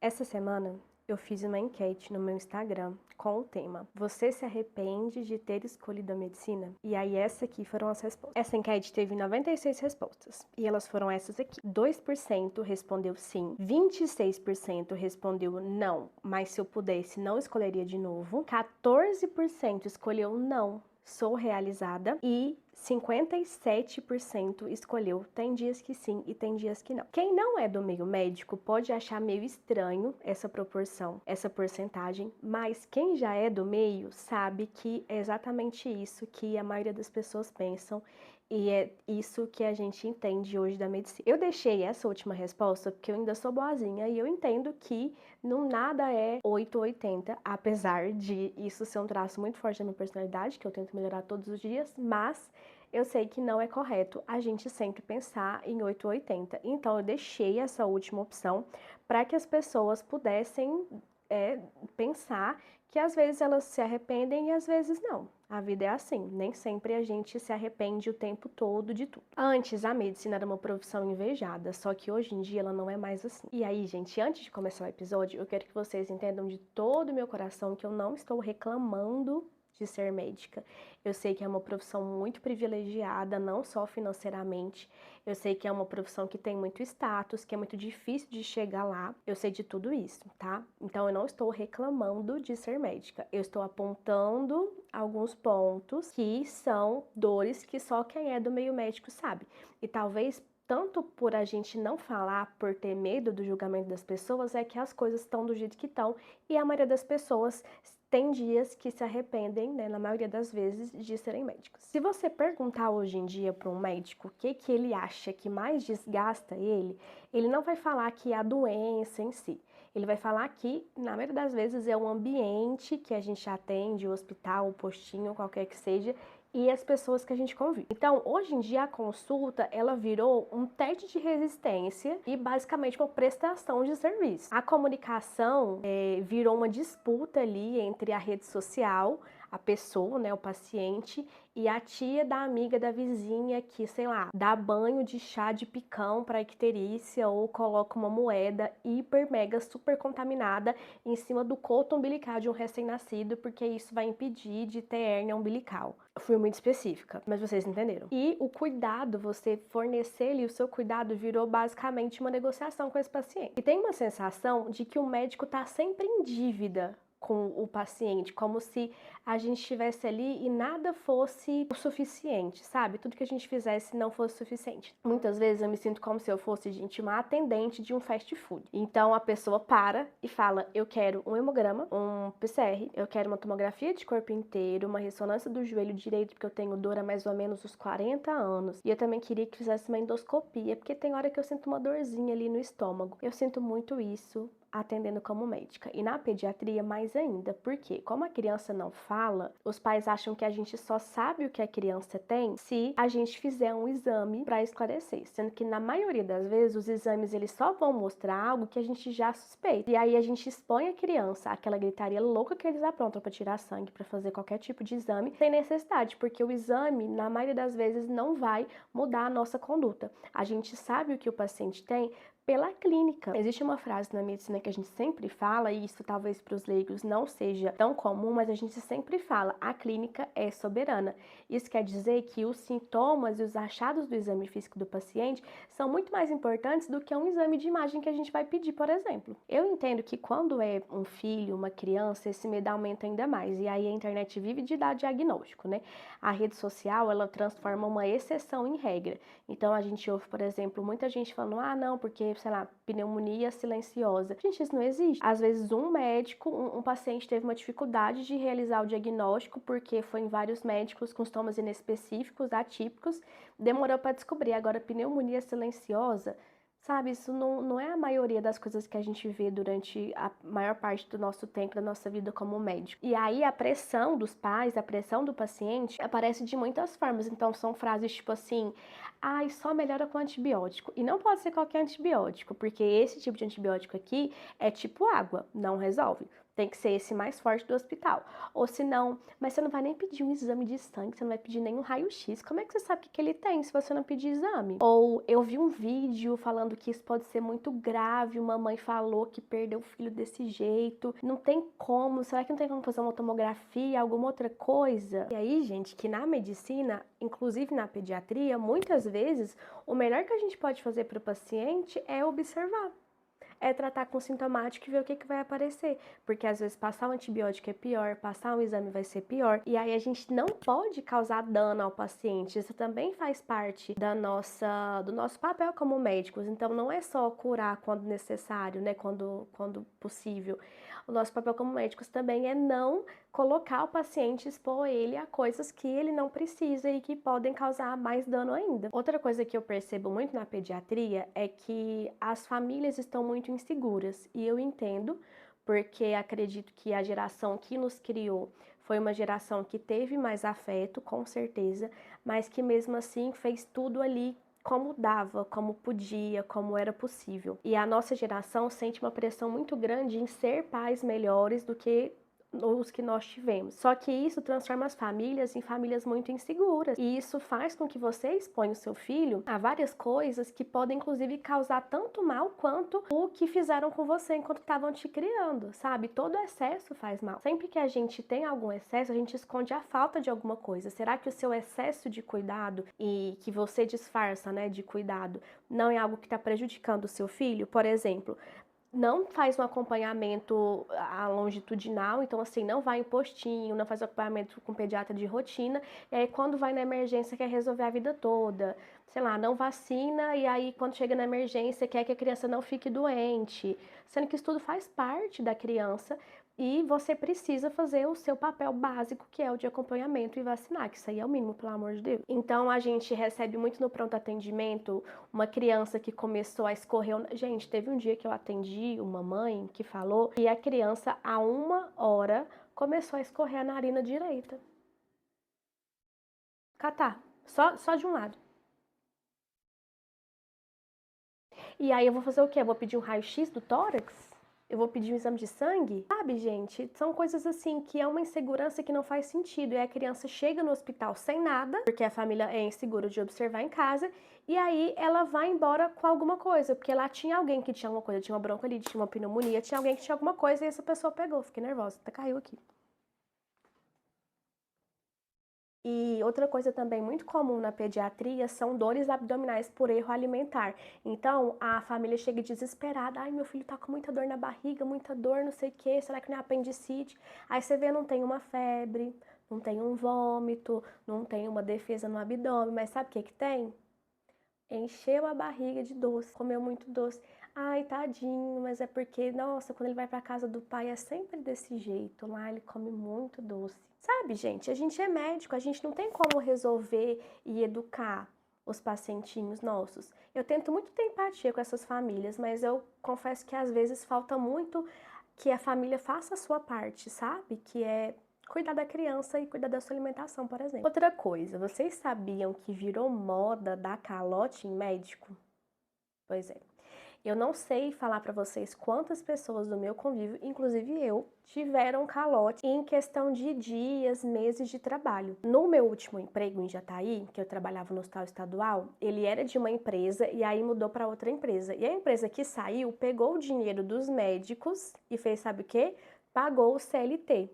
Essa semana eu fiz uma enquete no meu Instagram com o tema: Você se arrepende de ter escolhido a medicina? E aí essa aqui foram as respostas. Essa enquete teve 96 respostas e elas foram essas aqui. 2% respondeu sim, 26% respondeu não, mas se eu pudesse não escolheria de novo. 14% escolheu não, sou realizada, e 57% escolheu tem dias que sim e tem dias que não. Quem não é do meio médico pode achar meio estranho essa proporção, essa porcentagem, mas quem já é do meio sabe que é exatamente isso que a maioria das pessoas pensam e é isso que a gente entende hoje da medicina. Eu deixei essa última resposta porque eu ainda sou boazinha e eu entendo que não nada é 8 ou 80, apesar de isso ser um traço muito forte da minha personalidade, que eu tento melhorar todos os dias, mas eu sei que não é correto a gente sempre pensar em 8 ou 80. Então eu deixei essa última opção para que as pessoas pudessem pensar que às vezes elas se arrependem e às vezes não. A vida é assim, nem sempre a gente se arrepende o tempo todo de tudo. Antes, a medicina era uma profissão invejada, só que hoje em dia ela não é mais assim. E aí, gente, antes de começar o episódio, eu quero que vocês entendam de todo o meu coração que eu não estou reclamando de ser médica. Eu sei que é uma profissão muito privilegiada, não só financeiramente. Eu sei que é uma profissão que tem muito status, que é muito difícil de chegar lá. Eu sei de tudo isso, tá? Então eu não estou reclamando de ser médica. Eu estou apontando alguns pontos que são dores que só quem é do meio médico sabe. E talvez tanto por a gente não falar, por ter medo do julgamento das pessoas, é que as coisas estão do jeito que estão e a maioria das pessoas tem dias que se arrependem, né, na maioria das vezes, de serem médicos. Se você perguntar hoje em dia para um médico o que ele acha que mais desgasta ele não vai falar que é a doença em si. Ele vai falar que, na maioria das vezes, é o ambiente que a gente atende, o hospital, o postinho, qualquer que seja, e as pessoas que a gente convive. Então, hoje em dia, a consulta, ela virou um teste de resistência e, basicamente, uma prestação de serviço. A comunicação virou uma disputa ali entre a rede social, a pessoa, né, o paciente, e a tia da amiga da vizinha que, sei lá, dá banho de chá de picão para icterícia ou coloca uma moeda hiper, mega, super contaminada em cima do coto umbilical de um recém-nascido, porque isso vai impedir de ter hérnia umbilical. Eu fui muito específica, mas vocês entenderam. E o cuidado, você fornecer ali o seu cuidado, virou basicamente uma negociação com esse paciente. E tem uma sensação de que o médico tá sempre em dívida com o paciente, como se a gente estivesse ali e nada fosse o suficiente, sabe? Tudo que a gente fizesse não fosse suficiente. Muitas vezes eu me sinto como se eu fosse, gente, uma atendente de um fast food. Então a pessoa para e fala: eu quero um hemograma, um PCR, eu quero uma tomografia de corpo inteiro, uma ressonância do joelho direito, porque eu tenho dor há mais ou menos uns 40 anos. E eu também queria que fizesse uma endoscopia, porque tem hora que eu sinto uma dorzinha ali no estômago. Eu sinto muito isso atendendo como médica. E na pediatria, mais ainda, porque como a criança não fala, os pais acham que a gente só sabe o que a criança tem se a gente fizer um exame para esclarecer, sendo que na maioria das vezes os exames eles só vão mostrar algo que a gente já suspeita. E aí a gente expõe a criança àquela gritaria louca que eles aprontam para tirar sangue, para fazer qualquer tipo de exame, sem necessidade, porque o exame, na maioria das vezes, não vai mudar a nossa conduta. A gente sabe o que o paciente tem pela clínica. Existe uma frase na medicina que a gente sempre fala, e isso talvez para os leigos não seja tão comum, mas a gente sempre fala: a clínica é soberana. Isso quer dizer que os sintomas e os achados do exame físico do paciente são muito mais importantes do que um exame de imagem que a gente vai pedir, por exemplo. Eu entendo que quando é um filho, uma criança, esse medo aumenta ainda mais, e aí a internet vive de dar diagnóstico, né? A rede social, ela transforma uma exceção em regra. Então a gente ouve, por exemplo, muita gente falando: ah, não, porque sei lá, pneumonia silenciosa. Gente, isso não existe. Às vezes um médico, um paciente teve uma dificuldade de realizar o diagnóstico porque foi em vários médicos com sintomas inespecíficos, atípicos, demorou para descobrir. Agora, pneumonia silenciosa, sabe, isso não é a maioria das coisas que a gente vê durante a maior parte do nosso tempo, da nossa vida como médico. E aí a pressão dos pais, a pressão do paciente aparece de muitas formas. Então são frases tipo assim: ai, só melhora com antibiótico. E não pode ser qualquer antibiótico, porque esse tipo de antibiótico aqui é tipo água, não resolve. Tem que ser esse mais forte do hospital. Ou se não, mas você não vai nem pedir um exame de sangue, você não vai pedir nenhum raio-x. Como é que você sabe o que ele tem se você não pedir exame? Ou eu vi um vídeo falando que isso pode ser muito grave, uma mãe falou que perdeu o filho desse jeito. Não tem como, será que não tem como fazer uma tomografia, alguma outra coisa? E aí, gente, que na medicina, inclusive na pediatria, muitas vezes, o melhor que a gente pode fazer para o paciente é observar. É tratar com sintomático e ver o que vai aparecer. Porque às vezes passar um antibiótico é pior, passar um exame vai ser pior. E aí a gente não pode causar dano ao paciente. Isso também faz parte do nosso papel como médicos. Então não é só curar quando necessário, né? Quando possível. O nosso papel como médicos também é não colocar o paciente, expor ele a coisas que ele não precisa e que podem causar mais dano ainda. Outra coisa que eu percebo muito na pediatria é que as famílias estão muito inseguras, e eu entendo, porque acredito que a geração que nos criou foi uma geração que teve mais afeto, com certeza, mas que mesmo assim fez tudo ali como dava, como podia, como era possível. E a nossa geração sente uma pressão muito grande em ser pais melhores do que os que nós tivemos. Só que isso transforma as famílias em famílias muito inseguras. E isso faz com que você exponha o seu filho a várias coisas que podem, inclusive, causar tanto mal quanto o que fizeram com você enquanto estavam te criando, sabe? Todo excesso faz mal. Sempre que a gente tem algum excesso, a gente esconde a falta de alguma coisa. Será que o seu excesso de cuidado e que você disfarça, né, de cuidado, não é algo que está prejudicando o seu filho? Por exemplo, não faz um acompanhamento longitudinal, então assim, não vai em postinho, não faz acompanhamento com pediatra de rotina, e aí quando vai na emergência quer resolver a vida toda, sei lá, não vacina, e aí quando chega na emergência quer que a criança não fique doente, sendo que isso tudo faz parte da criança, e você precisa fazer o seu papel básico, que é o de acompanhamento e vacinar, que isso aí é o mínimo, pelo amor de Deus. Então a gente recebe muito no pronto atendimento uma criança que começou a escorrer. Gente, teve um dia que eu atendi uma mãe que falou que a criança, a 1 hora, começou a escorrer a narina direita. Catar, só de um lado. E aí eu vou fazer o quê? Eu vou pedir um raio-x do tórax? Eu vou pedir um exame de sangue? Sabe, gente? São coisas assim que é uma insegurança que não faz sentido. E a criança chega no hospital sem nada, porque a família é insegura de observar em casa, e aí ela vai embora com alguma coisa, porque lá tinha alguém que tinha alguma coisa, tinha uma bronquiolite, tinha uma pneumonia, tinha alguém que tinha alguma coisa e essa pessoa pegou. Fiquei nervosa, até caiu aqui. E outra coisa também muito comum na pediatria são dores abdominais por erro alimentar. Então, a família chega desesperada, ai, meu filho tá com muita dor na barriga, muita dor, não sei o quê, será que não é apendicite? Aí você vê, não tem uma febre, não tem um vômito, não tem uma defesa no abdômen, mas sabe o que que tem? Encheu a barriga de doce, comeu muito doce. Ai, tadinho, mas é porque, nossa, quando ele vai pra casa do pai é sempre desse jeito. Lá ele come muito doce. Sabe, gente, a gente é médico, a gente não tem como resolver e educar os pacientinhos nossos. Eu tento muito ter empatia com essas famílias, mas eu confesso que às vezes falta muito que a família faça a sua parte, sabe? Que é cuidar da criança e cuidar da sua alimentação, por exemplo. Outra coisa, vocês sabiam que virou moda dar calote em médico? Pois é. Eu não sei falar pra vocês quantas pessoas do meu convívio, inclusive eu, tiveram calote em questão de dias, meses de trabalho. No meu último emprego em Jataí, que eu trabalhava no hospital estadual, ele era de uma empresa e aí mudou para outra empresa. E a empresa que saiu pegou o dinheiro dos médicos e fez, sabe o quê? Pagou o CLT.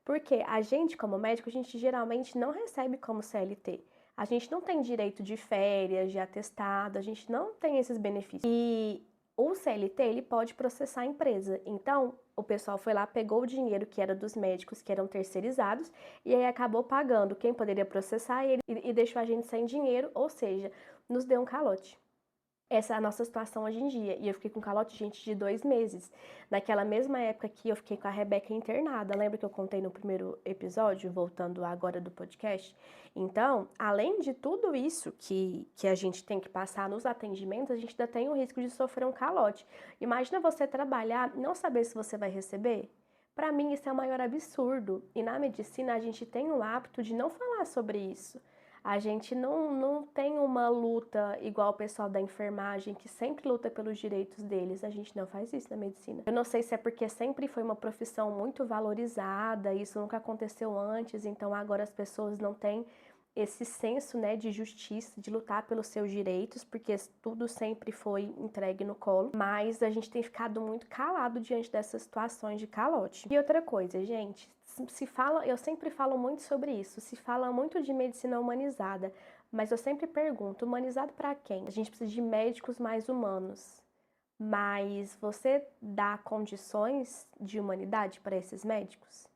Porque a gente, como médico, a gente geralmente não recebe como CLT. A gente não tem direito de férias, de atestado, a gente não tem esses benefícios. E o CLT, ele pode processar a empresa. Então, o pessoal foi lá, pegou o dinheiro que era dos médicos, que eram terceirizados, e aí acabou pagando quem poderia processar ele e deixou a gente sem dinheiro, ou seja, nos deu um calote. Essa é a nossa situação hoje em dia. E eu fiquei com calote, gente, de 2 meses. Naquela mesma época que eu fiquei com a Rebeca internada. Lembra que eu contei no primeiro episódio, voltando agora do podcast? Então, além de tudo isso que a gente tem que passar nos atendimentos, a gente ainda tem o risco de sofrer um calote. Imagina você trabalhar e não saber se você vai receber? Para mim, isso é o maior absurdo. E na medicina, a gente tem o hábito de não falar sobre isso. A gente não tem uma luta igual o pessoal da enfermagem, que sempre luta pelos direitos deles. A gente não faz isso na medicina. Eu não sei se é porque sempre foi uma profissão muito valorizada, isso nunca aconteceu antes, então agora as pessoas não têm esse senso, né, de justiça, de lutar pelos seus direitos, porque tudo sempre foi entregue no colo, mas a gente tem ficado muito calado diante dessas situações de calote. E outra coisa, gente, se fala, eu sempre falo muito sobre isso, se fala muito de medicina humanizada, mas eu sempre pergunto, humanizado para quem? A gente precisa de médicos mais humanos, mas você dá condições de humanidade para esses médicos?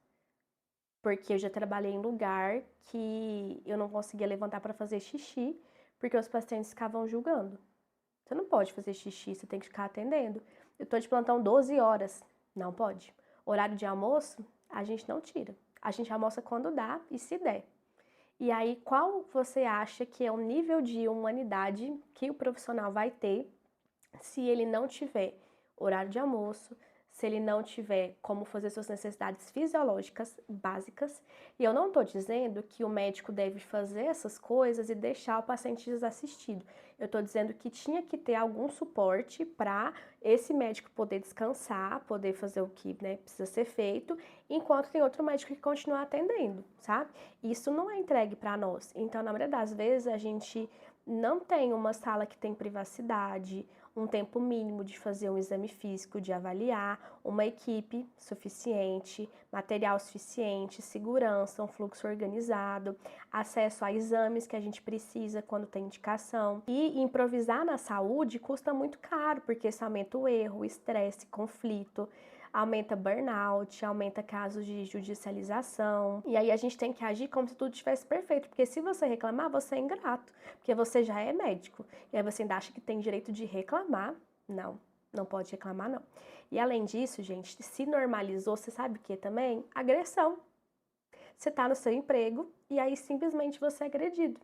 Porque eu já trabalhei em lugar que eu não conseguia levantar para fazer xixi, porque os pacientes ficavam julgando. Você não pode fazer xixi, você tem que ficar atendendo. Eu tô de plantão 12 horas. Não pode. Horário de almoço, a gente não tira. A gente almoça quando dá e se der. E aí, qual você acha que é o nível de humanidade que o profissional vai ter se ele não tiver horário de almoço, se ele não tiver como fazer suas necessidades fisiológicas básicas? E eu não estou dizendo que o médico deve fazer essas coisas e deixar o paciente desassistido. Eu estou dizendo que tinha que ter algum suporte para esse médico poder descansar, poder fazer o que, né, precisa ser feito, enquanto tem outro médico que continua atendendo, sabe? Isso não é entregue para nós. Então, na maioria das vezes, a gente não tem uma sala que tem privacidade, um tempo mínimo de fazer um exame físico, de avaliar, uma equipe suficiente, material suficiente, segurança, um fluxo organizado, acesso a exames que a gente precisa quando tem indicação. E improvisar na saúde custa muito caro, porque isso aumenta o erro, o estresse, conflito, aumenta burnout, aumenta casos de judicialização. E aí a gente tem que agir como se tudo estivesse perfeito, porque se você reclamar, você é ingrato, porque você já é médico. E aí você ainda acha que tem direito de reclamar? Não, não pode reclamar não. E além disso, gente, se normalizou, você sabe o que também? Agressão. Você tá no seu emprego e aí simplesmente você é agredido.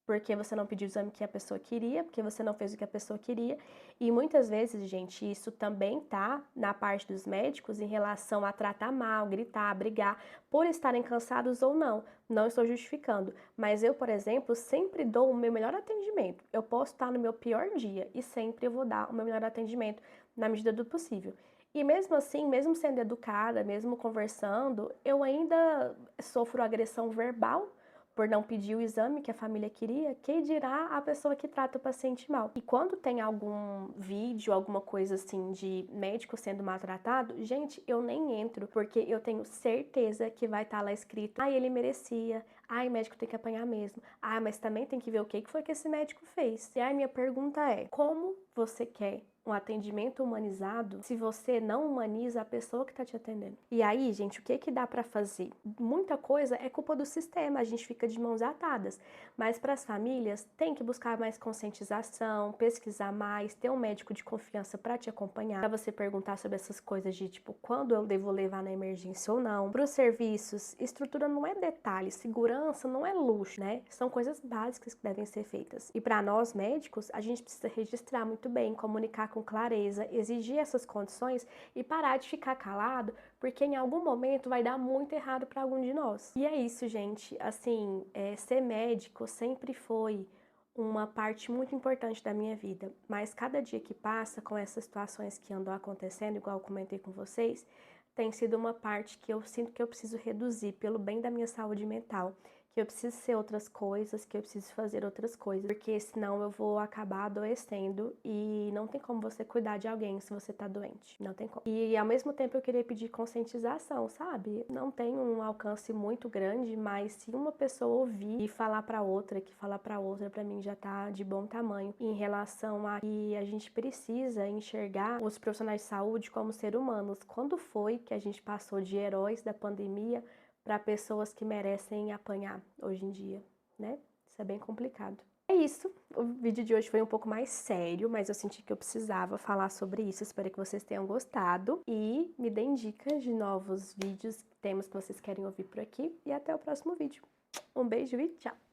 Porque você não pediu o exame que a pessoa queria, porque você não fez o que a pessoa queria. E muitas vezes, gente, isso também tá na parte dos médicos em relação a tratar mal, gritar, brigar, por estarem cansados ou não. Não estou justificando. Mas eu, por exemplo, sempre dou o meu melhor atendimento. Eu posso estar no meu pior dia e sempre eu vou dar o meu melhor atendimento na medida do possível. E mesmo assim, mesmo sendo educada, mesmo conversando, eu ainda sofro agressão verbal por não pedir o exame que a família queria, que dirá a pessoa que trata o paciente mal. E quando tem algum vídeo, alguma coisa assim de médico sendo maltratado, gente, eu nem entro, porque eu tenho certeza que vai estar lá escrito: ah, ele merecia, ai, médico tem que apanhar mesmo, ah, mas também tem que ver o que foi que esse médico fez. E aí minha pergunta é, como você quer um atendimento humanizado se você não humaniza a pessoa que está te atendendo? E aí, gente, o que dá para fazer? Muita coisa é culpa do sistema, a gente fica de mãos atadas. Mas para as famílias, tem que buscar mais conscientização, pesquisar mais, ter um médico de confiança para te acompanhar, para você perguntar sobre essas coisas de tipo, quando eu devo levar na emergência ou não. Para os serviços, estrutura não é detalhe, segurança não é luxo, né? São coisas básicas que devem ser feitas. E para nós médicos, a gente precisa registrar muito bem, comunicar com clareza, exigir essas condições e parar de ficar calado, porque em algum momento vai dar muito errado para algum de nós. E é isso, gente. Assim, ser médico sempre foi uma parte muito importante da minha vida, mas cada dia que passa com essas situações que andam acontecendo, igual eu comentei com vocês, tem sido uma parte que eu sinto que eu preciso reduzir pelo bem da minha saúde mental, que eu preciso ser outras coisas, que eu preciso fazer outras coisas, porque senão eu vou acabar adoecendo e não tem como você cuidar de alguém se você tá doente, não tem como. E ao mesmo tempo eu queria pedir conscientização, sabe? Não tem um alcance muito grande, mas se uma pessoa ouvir e falar para outra, que falar para outra, para mim já tá de bom tamanho em relação a que a gente precisa enxergar os profissionais de saúde como seres humanos. Quando foi que a gente passou de heróis da pandemia para pessoas que merecem apanhar hoje em dia, né? Isso é bem complicado. É isso, o vídeo de hoje foi um pouco mais sério, mas eu senti que eu precisava falar sobre isso. Espero que vocês tenham gostado e me deem dicas de novos vídeos, temas que vocês querem ouvir por aqui. E até o próximo vídeo. Um beijo e tchau!